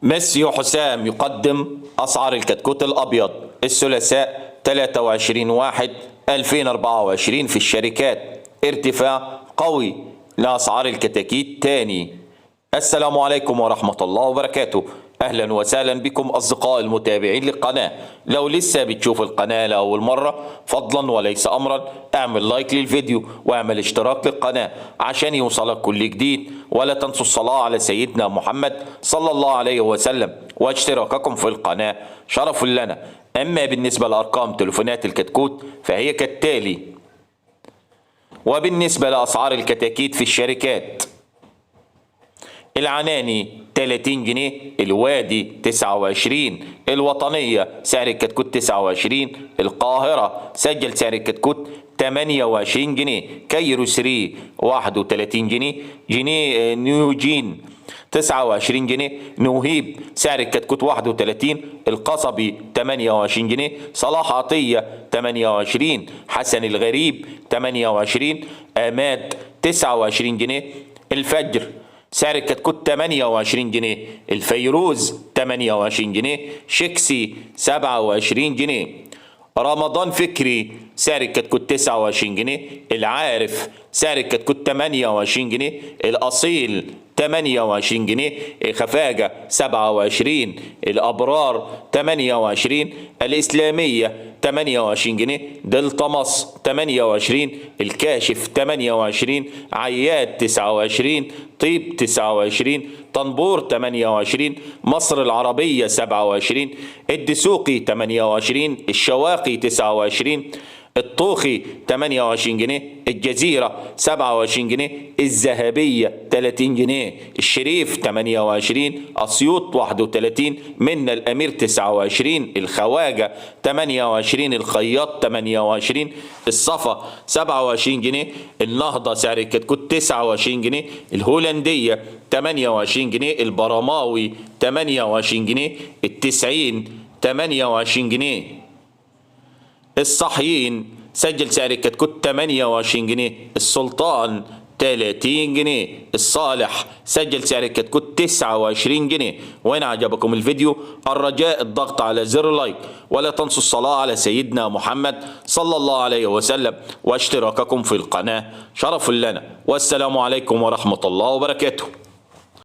ميسيو حسام يقدم أسعار الكتكوت الأبيض الثلاثاء 23/1/2024 في الشركات. ارتفاع قوي لأسعار الكتاكيت تاني. السلام عليكم ورحمة الله وبركاته. أهلا وسهلا بكم أصدقاء المتابعين للقناة. لو لسه بتشوف القناة لأول مرة فضلا وليس أمرا اعمل لايك للفيديو واعمل اشتراك للقناة عشان يوصلك كل جديد، ولا تنسوا الصلاة على سيدنا محمد صلى الله عليه وسلم، واشتراككم في القناة شرف لنا. أما بالنسبة لأرقام تليفونات الكتكوت فهي كالتالي. وبالنسبة لأسعار الكتاكيت في الشركات: العناني 30 جنيه، الوادي 29، الوطنية سعر الكتكوت 29، القاهرة سجل سعر الكتكوت 28 جنيه، كايرو 3 31 جنيه، نيوجين 29 جنيه، نوهيب سعر الكتكوت 31، القصبي 28 جنيه، صلاح عطية 28، حسن الغريب 28، آماد 29 جنيه، الفجر سعر الكتكوت 28 جنيه، الفيروز 28 جنيه، شيكسي 27 جنيه، رمضان فكري سعر الكتكوت 29 جنيه، العارف سعر الكتكوت 28 جنيه، الأصيل 28 جنيه، خفاجة 27، الأبرار 28، الإسلامية 28 جنيه، دلتا مصر 28، الكاشف 28، عياد 29، طيب 29، طنبور 28، مصر العربية 27، الدسوقي 28، الشواقي 29، الطوخي 28 جنيه، الجزيرة 27 جنيه، الذهبية 30 جنيه، الشريف 28، أسيوط 31، منا الأمير 29، الخواجة 28، الخياط 28، الصفا 27 جنيه، النهضة سعر الكتكوت 29 جنيه، الهولندية 28 جنيه، البرماوي 28 جنيه، التسعين 28 جنيه، الصحيين سجل سعر الكتكوت 28 جنيه، السلطان 30 جنيه، الصالح سجل سعر الكتكوت 29 جنيه. وإن عجبكم الفيديو الرجاء الضغط على زر لايك، ولا تنسوا الصلاة على سيدنا محمد صلى الله عليه وسلم، واشتراككم في القناة شرف لنا. والسلام عليكم ورحمة الله وبركاته.